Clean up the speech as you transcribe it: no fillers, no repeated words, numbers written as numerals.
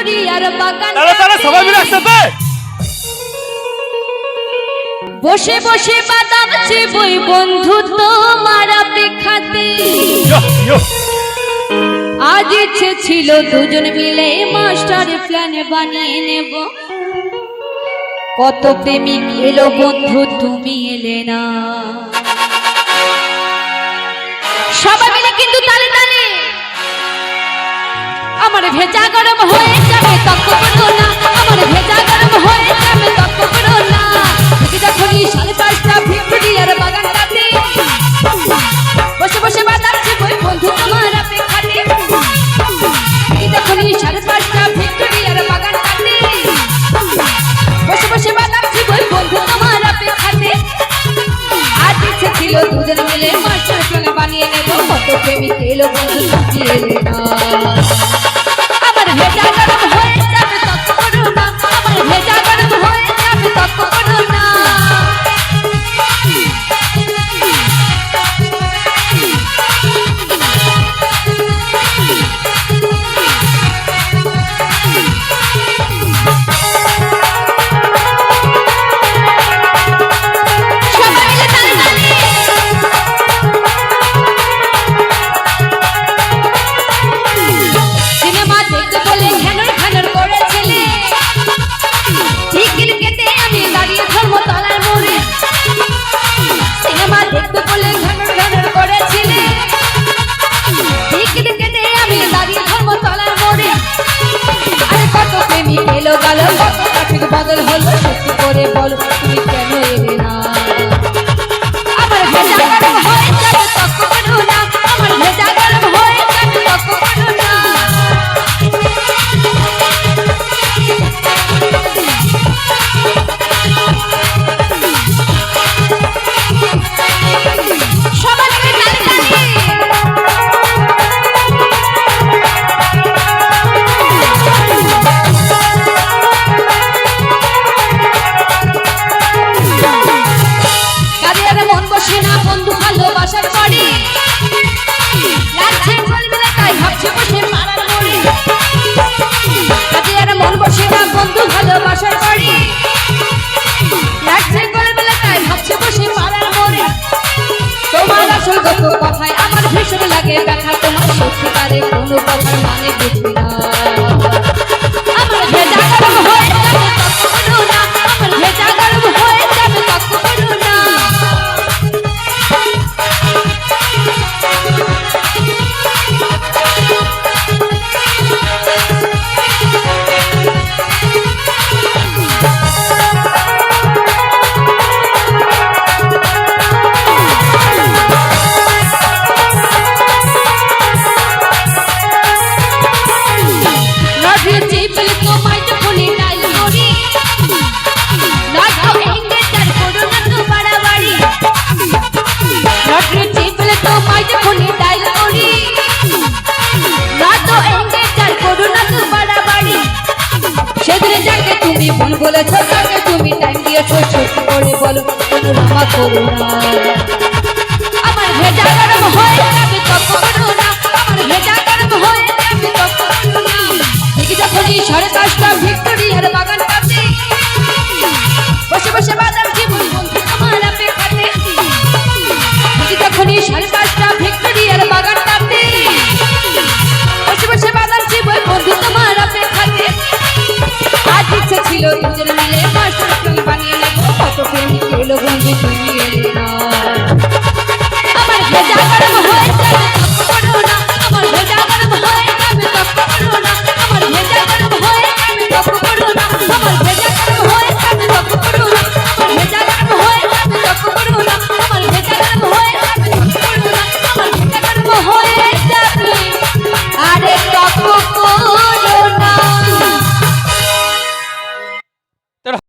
ভিক্টোরিয়ার বাগান তারা সবাই মিলে একসাথে বসে বসে বাদাম চিবই বন্ধু তোমার অপেক্ষাতে আজ ইচ্ছে ছিল দুজন মিলে মাস্টার প্ল্যান বানিয়ে নেব কত প্রেমিক এলো বন্ধু তুমি এলে না সবাই মিলে কিন্তু তালে তালে আমার ভেজা গরম হয়ে যাবে তক্ক করো না আমার ভেজা গরম হয়ে যাবে তক্ক করো না যখনই 5:30টা ভিক্টোরিয়ার বাগানটাতে বসে বসে বাদাম চিবই বন্ধু তোমার অপেক্ষাতে যখনই 5:30টা ভিক্টোরিয়ার বাগানটাতে বসে বসে বাদাম চিবই বন্ধু তোমার অপেক্ষাতে আজ ইচ্ছে ছিল দুজন মিলে মাস্টার প্ল্যান বানিয়ে নেব কত প্রেমিক এলো বন্ধু তুমি এলে না আমার ভেজা গরম হয়ে যাবে তক্ক করো না আমার ভেজা গরম হয়ে যাবে তক্ক করো না এলো গেল কত ট্রাফিক বদল হলো সত্যি করে বলো তুমি কেন এলে না আমার ভেজা গরম হয়ে যাবে তক্ক করো না আমার ভেজা গরম হয়ে যাবে তক্ক করো না সবাই মিলে ভালোবাসার পরে লাগছে বলবে তাই ভাবছে বসে পাড়ার মোড়ে কাজে আর মন বসে না বন্ধু ভালোবাসার পরে লাগছে বলবে তাই ভাবছে বসে পাড়ার মোড়ে তোমার আসল গল্প কথায় আমার ভীষণ লাগে ব্যথা তোমার সত্যিকারে কোনো কথার মানে বুঝি না আমার ভেজা গরম হয়ে যাবে তক্ক করো না আমার ভেজা গরম হয়ে যাবে তক্ক করো না ভুল বলেছো তাকে তুমি টাইম দিয়েছো সত্যি করে বলো কোনো রামা করো না আমার ভেজা গরম হয়ে যাবে তক্ক করো না আমার ভেজা গরম হয়ে যাবে তক্ক করো না ঠিক যখনই 5:30টা ভিক্টোরিয়ার বাগানটাতে বসে বসে